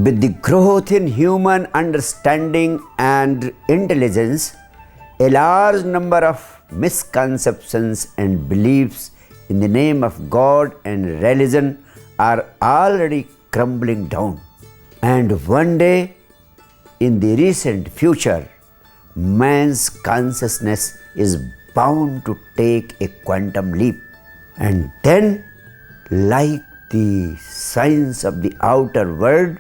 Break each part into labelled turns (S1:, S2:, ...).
S1: With the growth in human understanding and intelligence, a large number of misconceptions and beliefs in the name of God and religion are already crumbling down. And one day, in the recent future, man's consciousness is bound to take a quantum leap. And then, like the science of the outer world,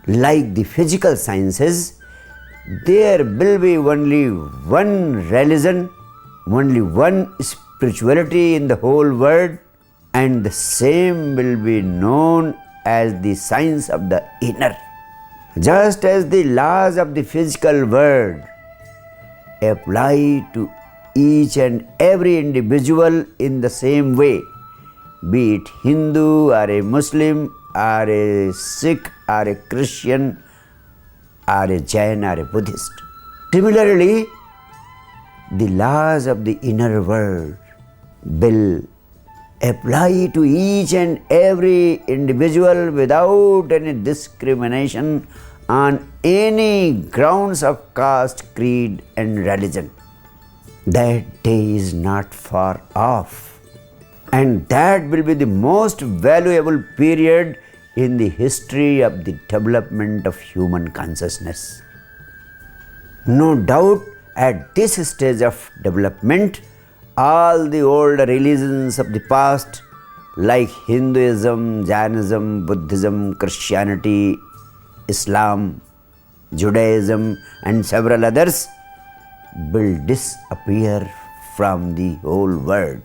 S1: like the physical sciences, there will be only one religion, only one spirituality in the whole world, and the same will be known as the science of the inner. Just as the laws of the physical world apply to each and every individual in the same way, be it Hindu or a Muslim or a Sikh or a Christian or a Jain or a Buddhist. Similarly, the laws of the inner world will apply to each and every individual without any discrimination on any grounds of caste, creed and religion. That day is not far off, and that will be the most valuable period in the history of the development of human consciousness. No doubt, at this stage of development, all the old religions of the past, like Hinduism, Jainism, Buddhism, Christianity, Islam, Judaism, and several others, will disappear from the whole world.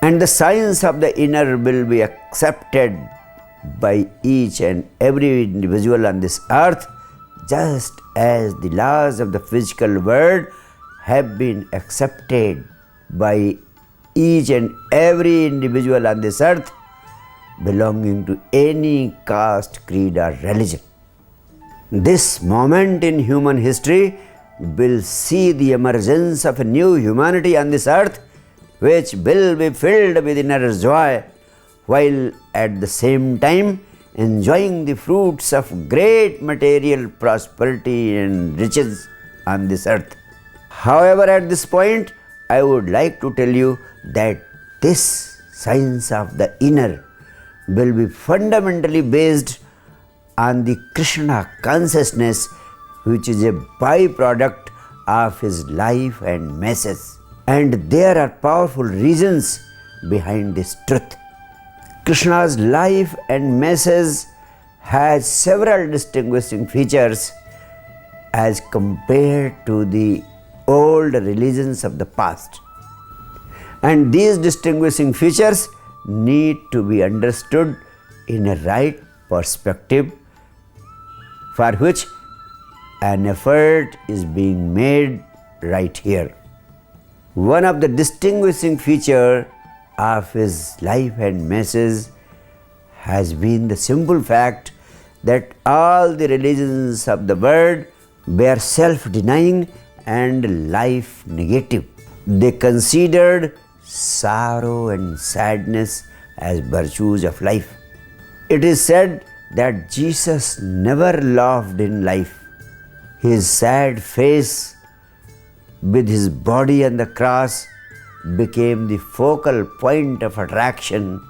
S1: And the science of the inner will be accepted by each and every individual on this earth, just as the laws of the physical world have been accepted by each and every individual on this earth belonging to any caste, creed or religion. This moment in human history will see the emergence of a new humanity on this earth, which will be filled with inner joy, while at the same time enjoying the fruits of great material prosperity and riches on this earth. However, at this point, I would like to tell you that this science of the inner will be fundamentally based on the Krishna consciousness, which is a byproduct of his life and message. And there are powerful reasons behind this truth. Krishna's life and message has several distinguishing features as compared to the old religions of the past. And these distinguishing features need to be understood in a right perspective, for which an effort is being made right here. One of the distinguishing features of his life and message has been the simple fact that all the religions of the world were self-denying and life negative. They considered sorrow and sadness as virtues of life. It is said that Jesus never laughed in life. His sad face with his body on the cross became the focal point of attraction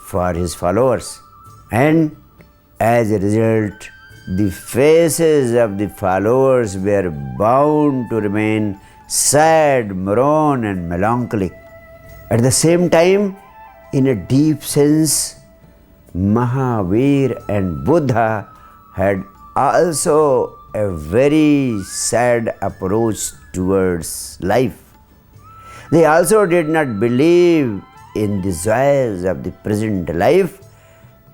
S1: for his followers. And as a result, the faces of the followers were bound to remain sad, morose and melancholic. At the same time, in a deep sense, Mahavir and Buddha had also a very sad approach towards life. They also did not believe in the joys of the present life,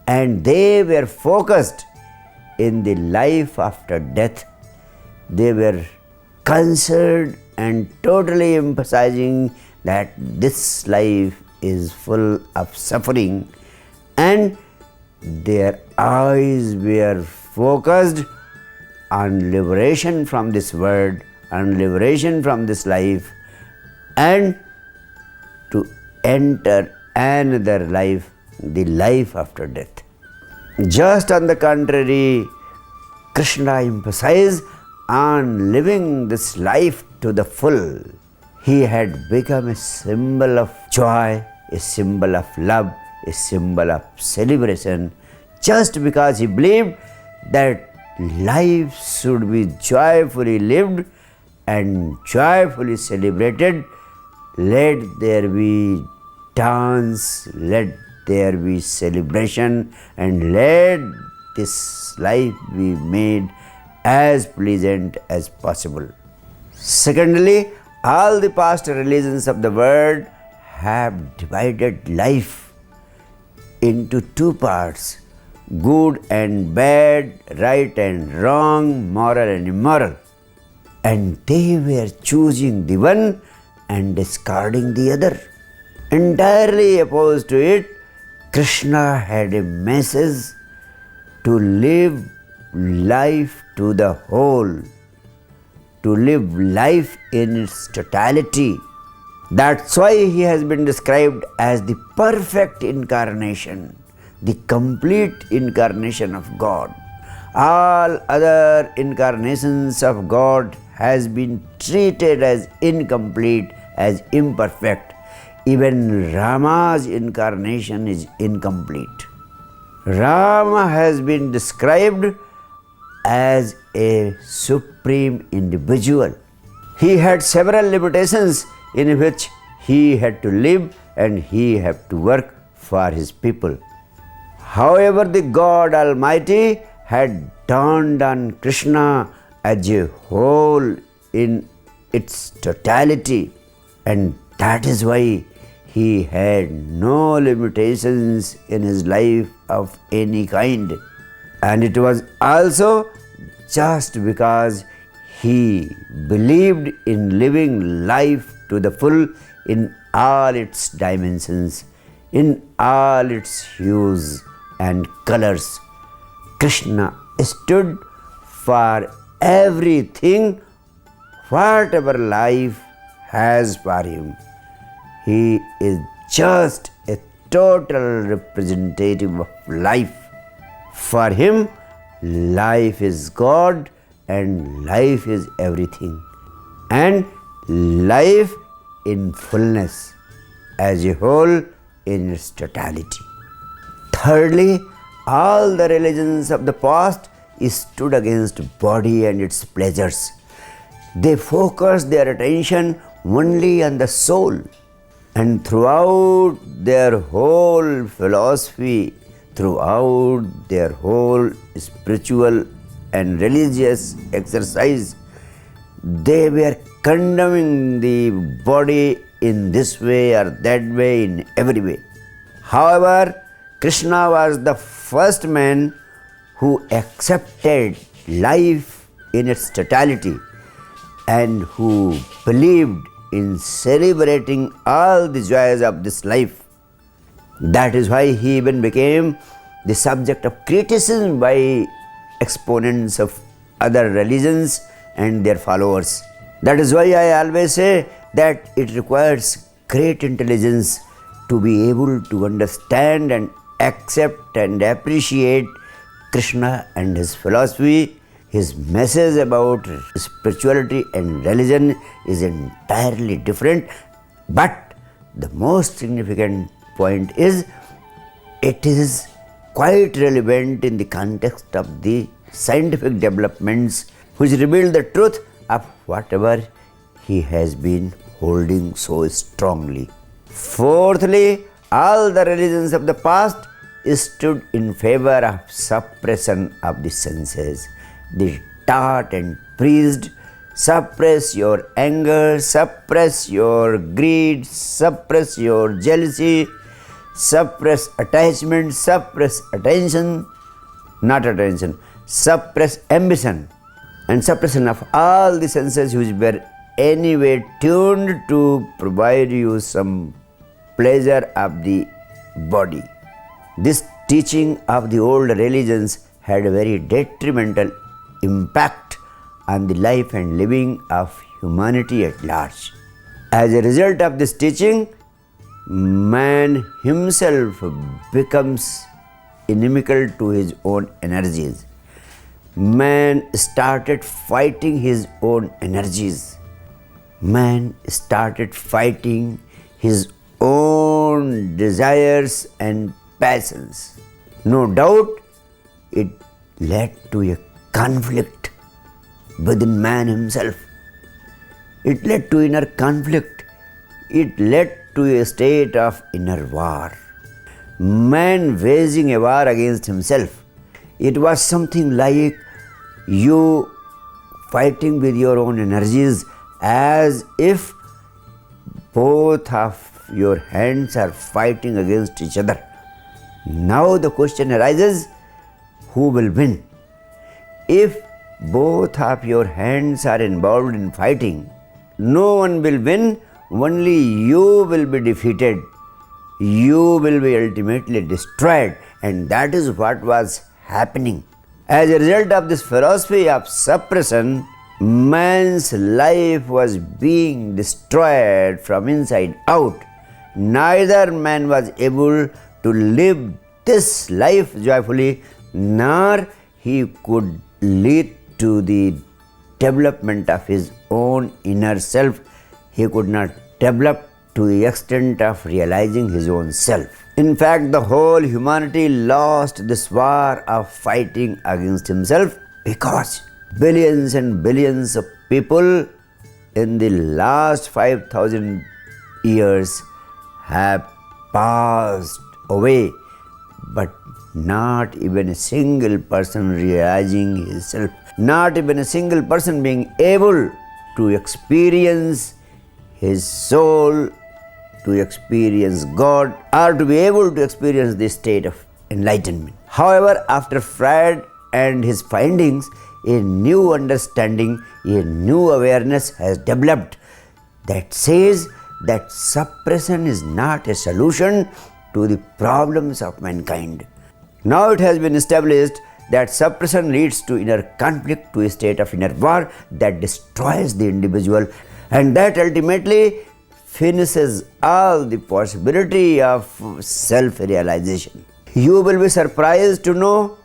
S1: and they were focused in the life after death. They were concerned and totally emphasizing that this life is full of suffering, and their eyes were focused on liberation from this world, on liberation from this life, and to enter another life, the life after death. Just on the contrary, Krishna emphasized on living this life to the full. He had become a symbol of joy, a symbol of love, a symbol of celebration, just because he believed that life should be joyfully lived and joyfully celebrated. Let there be dance, let there be celebration, and let this life be made as pleasant as possible. Secondly, all the past religions of the world have divided life into two parts: good and bad, right and wrong, moral and immoral. And they were choosing the one and discarding the other. Entirely opposed to it, Krishna had a message to live life to the whole, to live life in its totality. That's why he has been described as the perfect incarnation, the complete incarnation of God. All other incarnations of God has been treated as incomplete, as imperfect. Even Rama's incarnation is incomplete. Rama has been described as a supreme individual. He had several limitations in which he had to live and he had to work for his people. However, the God Almighty had dawned on Krishna as a whole in its totality, and that is why he had no limitations in his life of any kind. And it was also just because he believed in living life to the full in all its dimensions, in all its hues and colors. Krishna stood for everything, whatever life has for him. He is just a total representative of life. For him, life is God and life is everything, and life in fullness as a whole in its totality. Thirdly, all the religions of the past stood against body and its pleasures. They focused their attention only on the soul, and throughout their whole philosophy, throughout their whole spiritual and religious exercise, they were condemning the body in this way or that way, in every way. However, Krishna was the first man who accepted life in its totality and who believed in celebrating all the joys of this life. That is why he even became the subject of criticism by exponents of other religions and their followers. That is why I always say that it requires great intelligence to be able to understand and accept and appreciate Krishna and his philosophy. His message about spirituality and religion is entirely different, but the most significant point is it is quite relevant in the context of the scientific developments which reveal the truth of whatever he has been holding so strongly. Fourthly, all the religions of the past stood in favor of suppression of the senses. They taught and preached, suppress your anger, suppress your greed, suppress your jealousy, suppress attachment, suppress suppress ambition, and suppression of all the senses which were anyway tuned to provide you some pleasure of the body. This teaching of the old religions had a very detrimental impact on the life and living of humanity at large. As a result of this teaching, man himself becomes inimical to his own energies. Man started fighting his own energies. Man started fighting his own desires and passions. No doubt, it led to a conflict within man himself. It led to inner conflict. It led to a state of inner war. Man waging a war against himself. It was something like you fighting with your own energies, as if both of your hands are fighting against each other. Now the question arises, who will win? If both of your hands are involved in fighting, no one will win, only you will be defeated. You will be ultimately destroyed, and that is what was happening. As a result of this philosophy of suppression, man's life was being destroyed from inside out. Neither man was able to live this life joyfully, nor he could lead to the development of his own inner self. He could not develop to the extent of realizing his own self. In fact, the whole humanity lost this war of fighting against himself because billions and billions of people in the last 5,000 years have passed away, but not even a single person realizing himself, not even a single person being able to experience his soul, to experience God, or to be able to experience this state of enlightenment. However, after Freud and his findings, a new understanding, a new awareness has developed that says that suppression is not a solution to the problems of mankind. Now it has been established that suppression leads to inner conflict, to a state of inner war that destroys the individual, and that ultimately finishes all the possibility of self-realization. You will be surprised to know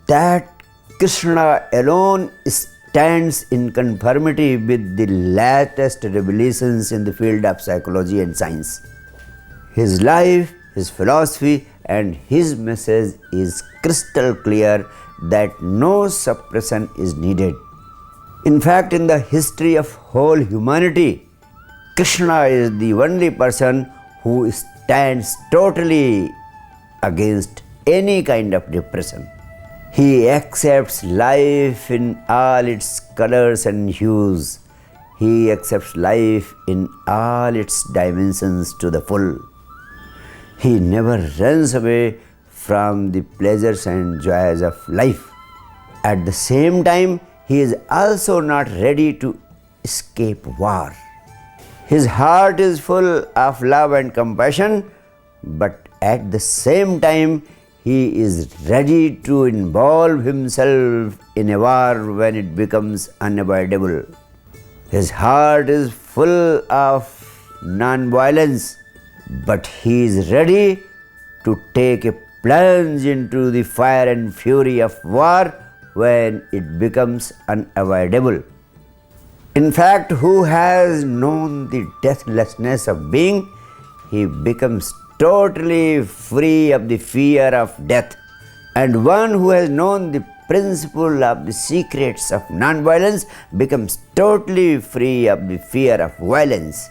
S1: that Krishna alone stands in conformity with the latest revelations in the field of psychology and science. His life, his philosophy, and his message is crystal clear that no suppression is needed. In fact, in the history of whole humanity, Krishna is the only person who stands totally against any kind of depression. He accepts life in all its colors and hues. He accepts life in all its dimensions to the full. He never runs away from the pleasures and joys of life. At the same time, he is also not ready to escape war. His heart is full of love and compassion, but at the same time, he is ready to involve himself in a war when it becomes unavoidable. His heart is full of non-violence, but he is ready to take a plunge into the fire and fury of war when it becomes unavoidable. In fact, who has known the deathlessness of being, he becomes totally free of the fear of death. And one who has known the principle of the secrets of non-violence becomes totally free of the fear of violence.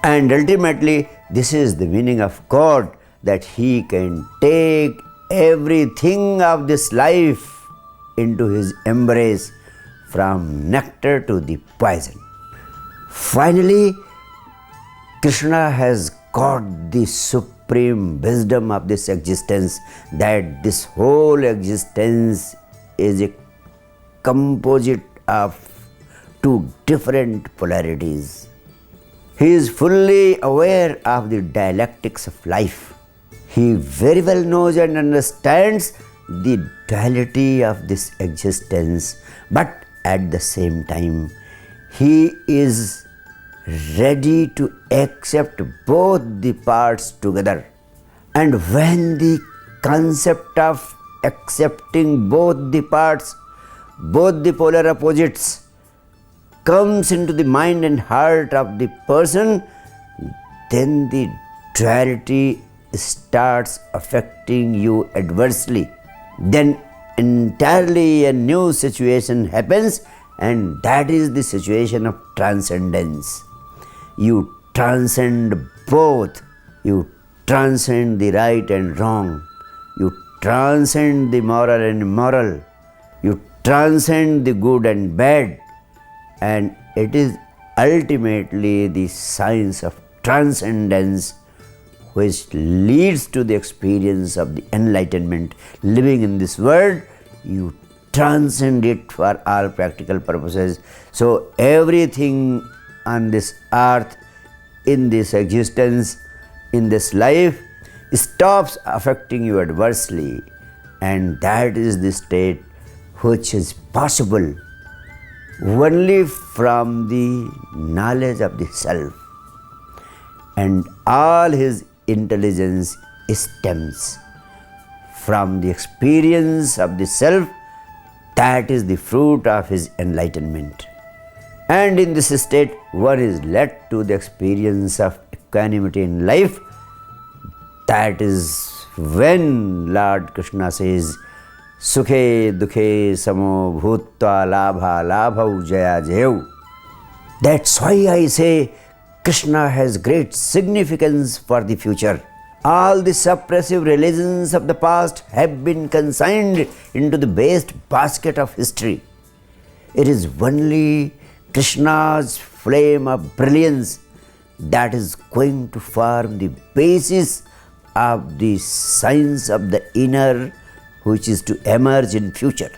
S1: And ultimately, this is the meaning of God, that he can take everything of this life into his embrace, from nectar to the poison. Finally, Krishna has got the supreme wisdom of this existence, that this whole existence is a composite of two different polarities. He is fully aware of the dialectics of life. He very well knows and understands the duality of this existence, but at the same time, he is ready to accept both the parts together. And when the concept of accepting both the parts, both the polar opposites, comes into the mind and heart of the person, then the duality starts affecting you adversely. Then entirely a new situation happens, and that is the situation of transcendence. You transcend both. You transcend the right and wrong. You transcend the moral and immoral. You transcend the good and bad. And it is ultimately the science of transcendence which leads to the experience of the enlightenment. Living in this world, you transcend it for all practical purposes. So everything on this earth, in this existence, in this life, stops affecting you adversely, and that is the state which is possible only from the knowledge of the self, and all his intelligence stems from the experience of the self. That is the fruit of his enlightenment. And in this state, one is led to the experience of equanimity in life. That is when Lord Krishna says, Sukhe dukhe samo bhutva labha labhau jaya jayau. That's why I say Krishna has great significance for the future. All the suppressive religions of the past have been consigned into the waste basket of history. It is only Krishna's flame of brilliance that is going to form the basis of the science of the inner, which is to emerge in future.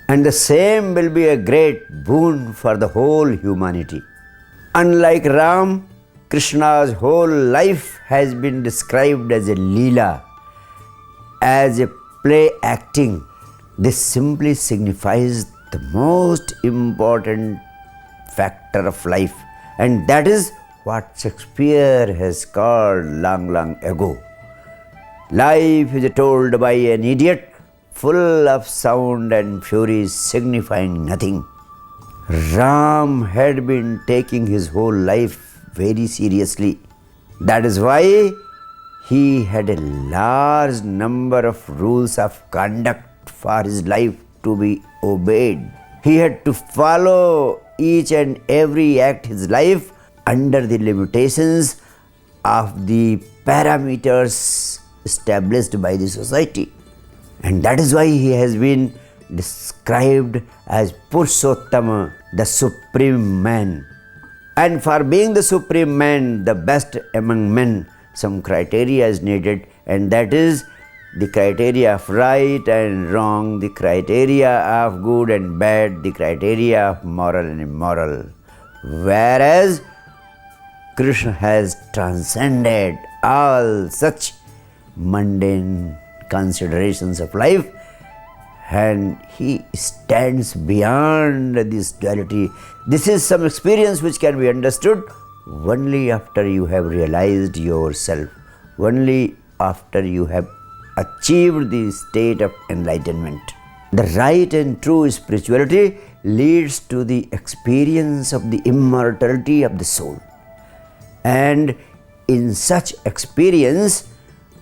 S1: And the same will be a great boon for the whole humanity. Unlike Ram, Krishna's whole life has been described as a Leela, as a play acting. This simply signifies the most important factor of life, and that is what Shakespeare has called long ago. Life is told by an idiot, full of sound and fury, signifying nothing. Ram had been taking his whole life very seriously. That is why he had a large number of rules of conduct for his life to be obeyed. He had to follow each and every act in his life under the limitations of the parameters established by the society. And that is why he has been described as Purushottama, the supreme man. And for being the supreme man, the best among men, some criteria is needed, and that is the criteria of right and wrong, the criteria of good and bad, the criteria of moral and immoral. Whereas Krishna has transcended all such mundane considerations of life, and he stands beyond this duality. This is some experience which can be understood only after you have realized yourself, only after you have achieved the state of enlightenment. The right and true spirituality leads to the experience of the immortality of the soul. And in such experience,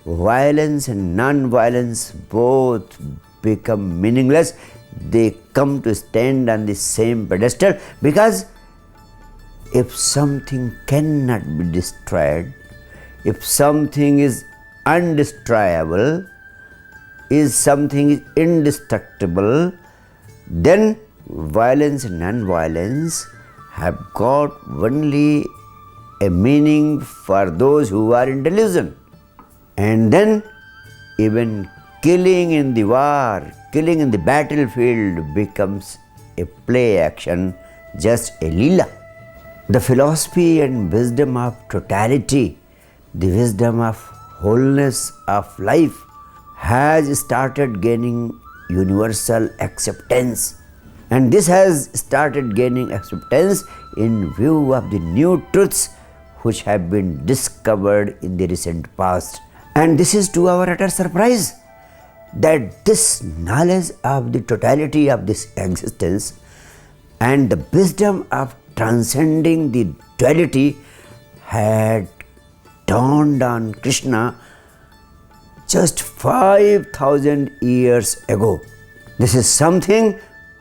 S1: violence and non-violence both become meaningless. They come to stand on the same pedestal, because if something cannot be destroyed, if something is undestroyable, if something is indestructible, then violence and non-violence have got only a meaning for those who are in delusion. And then even killing in the war, killing in the battlefield becomes a play action, just a leela. The philosophy and wisdom of totality, the wisdom of wholeness of life, has started gaining universal acceptance. And this has started gaining acceptance in view of the new truths which have been discovered in the recent past. And this is to our utter surprise that this knowledge of the totality of this existence and the wisdom of transcending the duality had dawned on Krishna just 5,000 years ago. This is something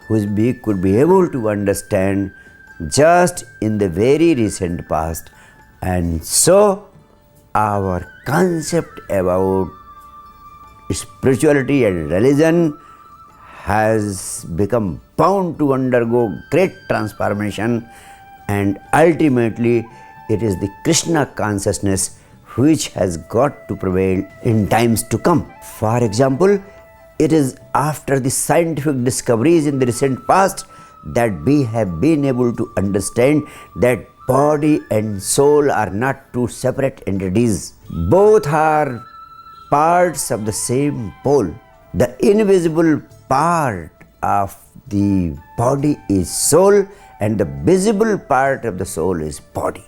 S1: which we could be able to understand just in the very recent past, and so our concept about spirituality and religion has become bound to undergo great transformation, and ultimately it is the Krishna consciousness which has got to prevail in times to come. For example, it is after the scientific discoveries in the recent past that we have been able to understand that body and soul are not two separate entities. Both are parts of the same pole. The invisible part of the body is soul, and the visible part of the soul is body.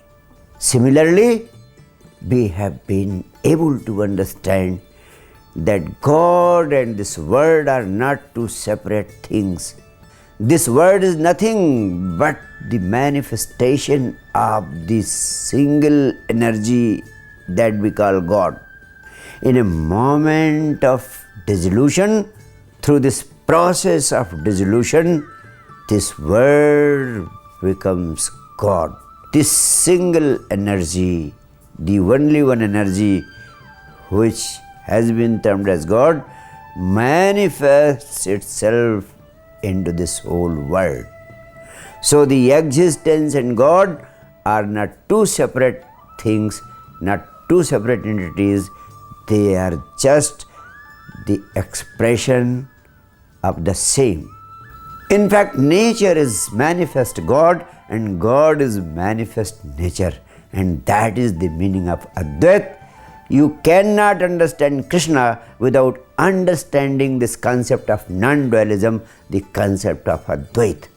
S1: Similarly, we have been able to understand that God and this world are not two separate things. This world is nothing but the manifestation of this single energy that we call God. In a moment of dissolution, through this process of dissolution, this world becomes God. This single energy, the only one energy which has been termed as God, manifests itself into this whole world. So the existence and God are not two separate things, not two separate entities. They are just the expression of the same. In fact, nature is manifest God and God is manifest nature, and that is the meaning of Advait. You cannot understand Krishna without understanding this concept of non-dualism, the concept of Advait.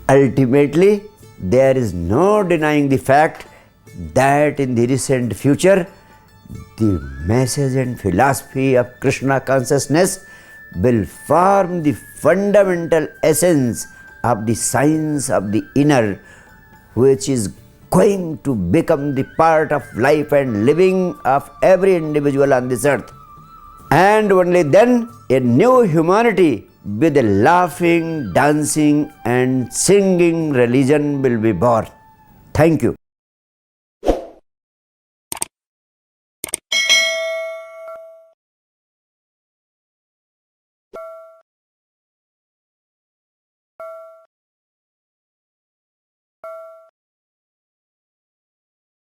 S1: Ultimately, there is no denying the fact that in the recent future, the message and philosophy of Krishna consciousness will form the fundamental essence of the science of the inner, which is going to become the part of life and living of every individual on this earth. And only then a new humanity with a laughing, dancing and singing religion will be born. Thank you.